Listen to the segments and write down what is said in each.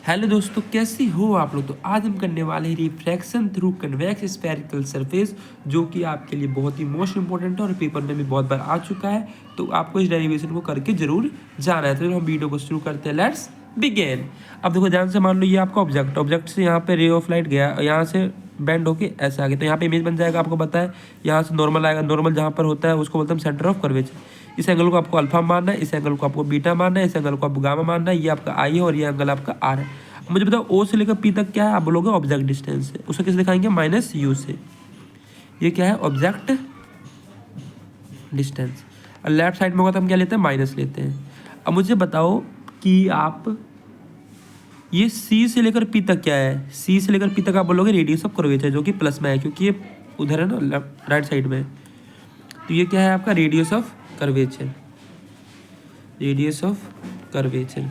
Hello दोस्तों, कैसी हो आप लोग। तो आज हम करने वाले हैं refraction through convex spherical surface, जो कि आपके लिए बहुत ही मोस्ट इंपॉर्टेंट है और पेपर में भी बहुत बार आ चुका है। तो आपको इस डेरिवेशन को करके जरूर जाना है। तो हम वीडियो को शुरू करते हैं। Let's begin. अब देखो ध्यान से, मान लो ये आपका ऑब्जेक्ट से यहाँ पे रे ऑफ लाइट गया, यहाँ से बेंड होके ऐसे आ गया, तो यहाँ पे इमेज बन जाएगा। आपको पता है यहाँ से नॉर्मल आएगा। नॉर्मल जहाँ पर होता है उसको बोलते हैं सेंटर ऑफ कर्वेचर। इस एंगल को आपको अल्फा मानना है, इस एंगल को आपको बीटा मानना है, इस एंगल को आपको गामा मानना है। ये आपका आई है और ये एंगल आपका आर है। मुझे बताओ ओ से लेकर पी तक क्या है। आप बोलोगे ऑब्जेक्ट डिस्टेंस है, उसको किसे दिखाएंगे, माइनस यू से। ये क्या है, ऑब्जेक्ट डिस्टेंस। और लेफ्ट साइड में होगा तो हम क्या लेते हैं, माइनस लेते हैं। अब मुझे बताओ कि आप ये सी से लेकर पी तक क्या है। सी से लेकर पी तक आप बोलोगे रेडियस ऑफ कर्वेचर, जो कि प्लस में है क्योंकि ये उधर है ना, लेफ्ट राइट साइड में। तो ये क्या है आपका radius of curvature, radius of curvature.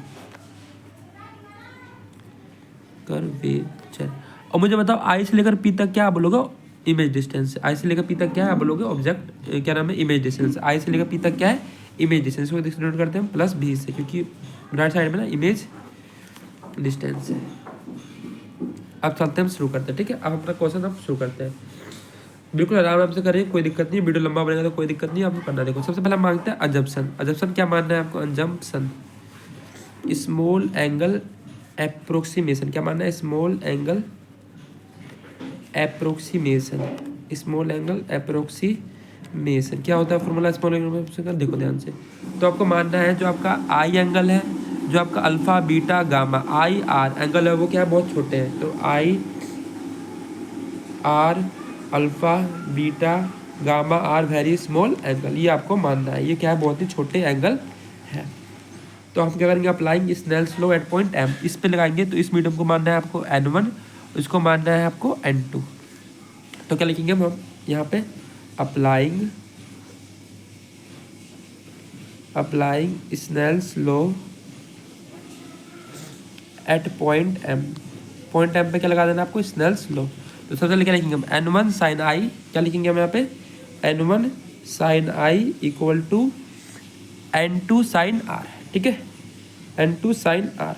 और मुझे बताओ आई से लेकर पी तक क्या आप बोलोगे, इमेज डिस्टेंस। आई से लेकर पी तक क्या है आप बोलोगे, ऑब्जेक्ट क्या नाम है, इमेज डिस्टेंस। आई से लेकर पी तक क्या है, इमेज डिस्टेंस को डिनोट करते हैं प्लस बी से, क्योंकि राइट साइड में ना इमेज डिस्टेंस है। अब चलते हैं, हम शुरू करते हैं। ठीक है, अब अपना क्वेश्चन हम शुरू करते हैं। बिल्कुल आराम से करिए, कोई दिक्कत नहीं। वीडियो लंबा बनेगा तो कोई दिक्कत नहीं, आपको करना। देखो सबसे पहले हम मांगते हैं अजम्पशन। अजम्पशन क्या मानना है आपको, अजम्पशन स्मॉल एंगल एप्रोक्सीमेशन। क्या मानना है, small angle approximation. Small angle approximation क्या होता है फॉर्मूला स्मॉल एंगल का, देखो ध्यान से। तो आपको मानना है जो आपका आई एंगल है, जो आपका alpha beta gamma i r angle है, वो क्या है, बहुत छोटे हैं। तो i r alpha beta gamma are very small angle, ये आपको मानना है। ये क्या है, बहुत ही छोटे एंगल है। तो हम क्या करेंगे, applying Snell's law at point M, इस पे लगाएंगे। तो इस मीडियम को मानना है आपको n1, इसको मानना है आपको n2। तो क्या लिखेंगे हम यहाँ पे, applying Snell's law at point M. Point M पे क्या लगा देना आपको, स्नेल्स लॉ। तो सबसे पहले क्या लिखेंगे हम, n1 साइन आई, क्या लिखेंगे हम यहाँ पे, n1 sine i equal to n2 sine r. ठीक है, n2 साइन आर,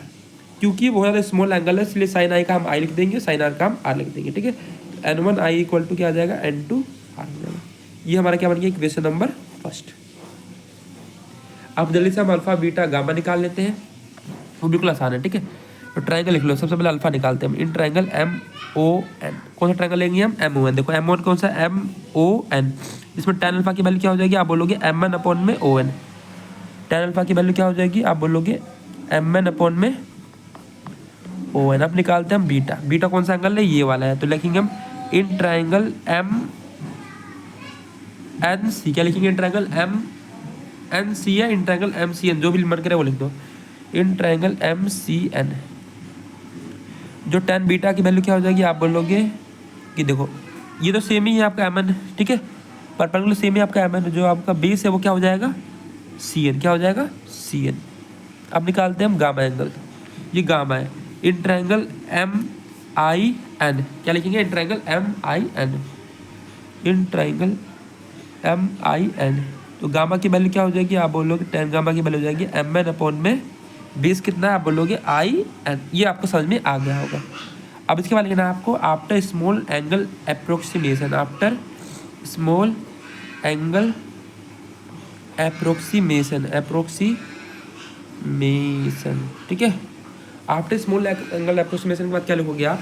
क्योंकि बहुत ज़्यादा स्मॉल एंगल है इसलिए साइन आई का हम आई लिख देंगे, साइन आर का हम आर लिख देंगे। ठीक है, तो n1 आई इक्वल टू क्या आ जाएगा, n2 आर हो जाएगा। ये हमारा क्या बन गया, इक्वेशन नंबर फर्स्ट। अब जल्दी से हम अल्फा बीटा गामा निकाल लेते हैं, वो बिल्कुल आसान है। ठीक है, तो ट्रायंगल लिख लो। सबसे पहले अल्फा निकालते हैं हम। In triangle M O N, कौन सा ट्रायंगल लेंगे हम, एम ओ एन। देखो एम ओ एन कौन सा, एम ओ एन। इसमें tan अल्फा की वैल्यू क्या हो जाएगी, आप बोलोगे एम एन अपॉन में ओ एन। tan अल्फा की वैल्यू क्या हो जाएगी, आप बोलोगे एम एन अपॉन में ओ एन। अब निकालते हैं हम बीटा। बीटा कौन सा एंगल है, ये वाला है। तो लिखेंगे हम in triangle M N C. क्या लिखेंगे, in triangle M N C है, in triangle M C N, जो भी मन करे वो लिख दो। In triangle M C N, जो tan बीटा की वैल्यू क्या हो जाएगी, आप बोलोगे कि देखो ये तो सेम ही है आपका एम एन। ठीक है, परपेंडिकुलर सेम ही आपका एम एन, जो आपका बेस है वो क्या हो जाएगा, सी एन। क्या हो जाएगा, सी एन। अब निकालते हैं हम गामा एंगल। ये गामा है, in triangle M I N. क्या लिखेंगे, in triangle M I N, in triangle M I N. तो गामा की वैल्यू क्या हो जाएगी, आप बोलोगे tan गामा की वैल्यू हो जाएगी एम एन अपॉन में बेस कितना है, आप बोलोगे आई एन। ये आपको समझ में आ गया होगा। अब इसके बाद लिखना है आपको after small angle approximation, after small angle approximation, ठीक है। आफ्टर स्मॉल एंगल एप्रोक्सीमेशन के बाद क्या लिखोगे आप,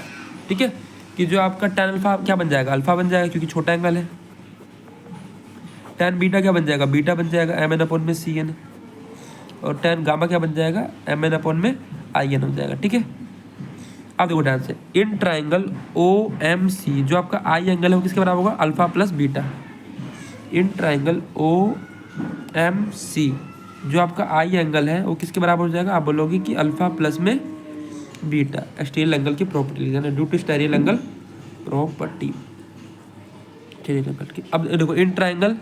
ठीक है, कि जो आपका tan अल्फा क्या बन जाएगा, अल्फा बन जाएगा क्योंकि छोटा एंगल है। tan बीटा क्या बन जाएगा, बीटा बन जाएगा एम एन अपॉन में सी एन। और tan गामा क्या बन जाएगा, एम एन अपॉन में आई एन हो जाएगा। ठीक है, अब देखो ध्यान से, इन ट्राइंगल ओ एम सी, जो आपका आई एंगल है वो किसके बराबर होगा, alpha plus beta. In triangle O M C, जो आपका आई एंगल है वो किसके बराबर हो जाएगा, आप बोलोगे कि अल्फा प्लस में बीटा। स्टीरियल एंगल की प्रॉपर्टी लिखना है, due to exterior angle property, exterior angle की। अब देखो in triangle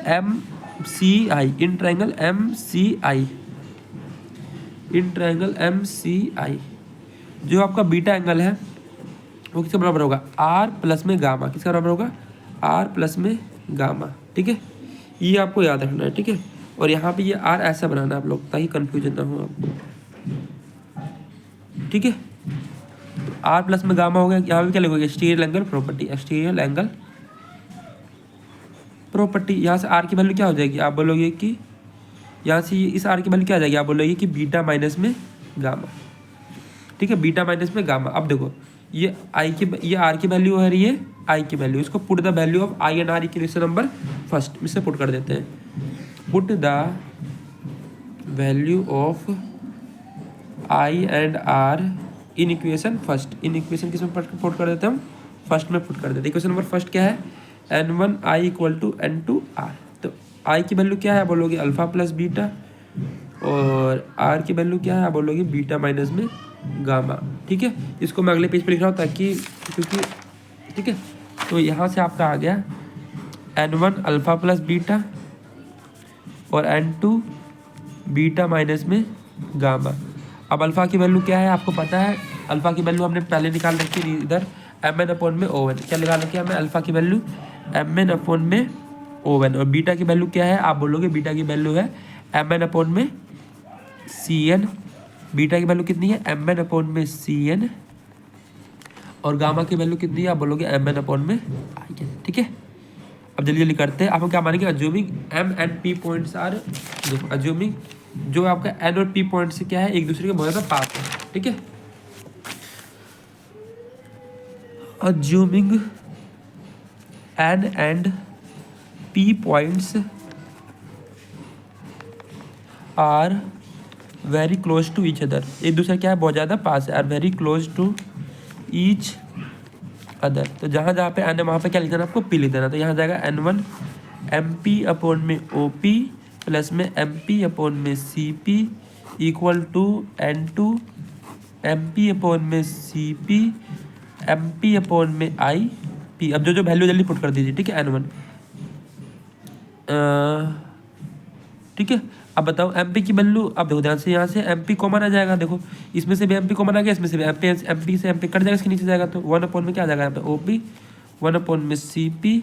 M C I, in triangle M C I, in triangle M C I, जो आपका बीटा एंगल है वो किसके बराबर होगा, आर प्लस में गामा। किसके बराबर होगा, आर प्लस में गामा। ठीक है, ये आपको याद रखना है। ठीक है, और यहाँ पे ये आर ऐसा बनाना है आप लोग, ताकि कन्फ्यूजन ना हो आपको। ठीक है। तो आर प्लस में गामा हो गया, यहाँ पे क्या लिखोगे exterior angle property, exterior angle property. यहाँ से आर की वैल्यू क्या हो जाएगी, आप बोलोगे कि यहाँ से इस आर की वैल्यू क्या आ जाएगी, आप बोलोगे कि बीटा माइनस में गामा, ठीक है, बीटा माइनस में गामा। अब देखो ये आई की, ये आर की वैल्यू है, ये आई की वैल्यू, इसको put the value of i and r equation number first इससे पुट कर देते हैं। Put the value of i and r in equation first, in equation किस में पुट कर देते हैं हम, फर्स्ट में पुट कर देते हैं। इक्वेशन नंबर फर्स्ट क्या है, n1 I equal to n2 are. तो आई की वैल्यू क्या है, बोलोगे अल्फा प्लस बीटा, और आर की वैल्यू क्या है, आप बोलोगे बीटा माइनस में गामा, ठीक है। इसको मैं अगले पेज पे लिख रहा हूँ ताकि, क्योंकि ठीक है। तो यहाँ से आपका आ गया n1 अल्फा प्लस बीटा और n2 बीटा माइनस में गामा। अब अल्फ़ा की वैल्यू क्या है आपको पता है, अल्फ़ा की वैल्यू हमने पहले निकाल रखी है इधर mn अपॉन में ओवन, क्या निकाल रखी है हमें, अल्फ़ा की वैल्यू mn अपॉन में ओवन, और बीटा की वैल्यू क्या है, आप बोलोगे बीटा की वैल्यू है mn अपॉन में cn। बीटा की वैल्यू कितनी है, mn अपॉन में cn, और गामा की वैल्यू कितनी है, आप बोलोगे mn अपॉन में in, ठीक है। अब जल्दी जल्दी करते हैं, आप हम क्या मानेंगे, assuming m and p points are, देखो अज्यूमिंग जो आपका n और p पॉइंट से क्या है, एक दूसरे के बहुत ज़्यादा पास है, ठीक है। Assuming n and p points are very close to each other, एक दूसरे क्या है बहुत ज़्यादा पास है, are very close to each other. तो जहाँ जहाँ पे n है वहाँ पे क्या लिख देना आपको, p लिख देना। तो यहाँ जाएगा n1 mp अपॉन में op प्लस में mp अपॉन में cp equal to n2 mp upon में cp mp अपॉन में ip। अब जो वैल्यू जल्दी पुट कर दीजिए, ठीक है, n1, ठीक है। अब बताओ mp की वैल्यू, अब देखो ध्यान से, यहाँ से mp कॉमन आ जाएगा, देखो इसमें से भी mp कॉमन आ गया, इसमें से भी mp से mp कट जाएगा, इसके नीचे जाएगा तो 1 अपॉन में क्या आ जाएगा यहाँ पे op, 1 अपॉन में cp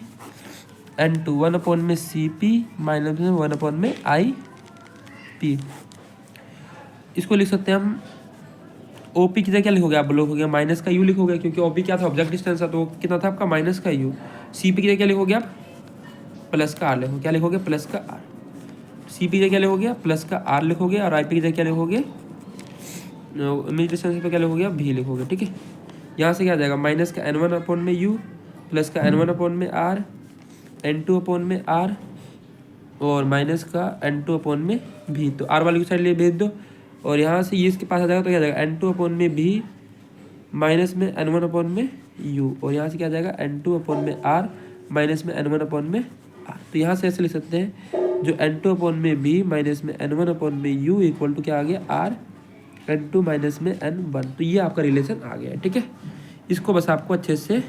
n2, 1 अपॉन में cp माइनस में 1 अपॉन में ip। इसको लिख सकते हैं हम OP की जगह क्या लिखोगे, आप लोग माइनस का u लिखोगे, क्योंकि OP क्या था, ऑब्जेक्ट डिस्टेंस था, तो कितना था आपका माइनस का u। CP की जगह क्या लिखोगे आप, प्लस का r लिखोगे, क्या लिखोगे प्लस का r। CP की जगह क्या लिखोगे, प्लस का r लिखोगे, और IP की जगह क्या लिखोगे, इमेज डिस्टेंस पे क्या लिखोगे आप v लिखोगे, ठीक है। यहाँ से क्या आ जाएगा, माइनस का n1 अपॉन में u प्लस का n1 अपॉन में r, n2 अपॉन में r, और माइनस का n2 अपॉन में v। तो r वाली की साइड लिए भेज दो, और यहाँ से ये इसके पास आ जाएगा तो क्या जाएगा n2 अपॉन में v माइनस में n1 अपॉन में u, और यहाँ से क्या आ जाएगा n2 अपॉन में r माइनस में n1 अपॉन में r। तो यहाँ से ऐसे लिख सकते हैं, जो n2 अपॉन में v माइनस में n1 अपॉन में u इक्वल टू क्या आ गया r n2 माइनस में n1। तो ये आपका रिलेशन आ गया है, ठीक है। इसको बस आपको अच्छे से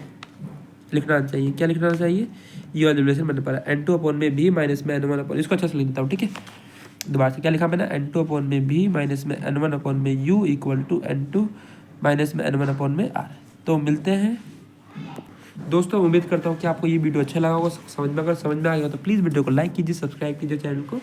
लिखना चाहिए, क्या लिखना चाहिए, ये वाला रिलेशन मैंने पढ़ा, n2 अपॉन में v माइनस में n1 अपॉन, इसको अच्छे से लिख देता हूँ, ठीक है। दोबारा से क्या लिखा मैंने, n2 अपॉन में v माइनस में n1 अपॉन में u equal to n2 minus में n1 अपॉन में r। तो मिलते हैं दोस्तों, उम्मीद करता हूँ कि आपको ये वीडियो अच्छा लगा होगा, समझ में, अगर समझ में आ गया तो प्लीज़ वीडियो को लाइक कीजिए, सब्सक्राइब कीजिए, चैनल को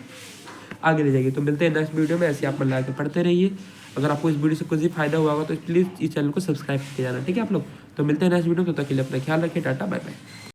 आगे ले जाइए। तो मिलते हैं नेक्स्ट वीडियो में, ऐसे आप मन लगा के पढ़ते रहिए। अगर आपको इस वीडियो से कुछ भी फायदा हुआ होगा तो प्लीज़ इस चैनल को सब्सक्राइब किया जाना, ठीक है आप लोग। तो मिलते हैं नेक्स्ट वीडियो में, तब तक के लिए अपना ख्याल रखिए, टाटा बाय बाय।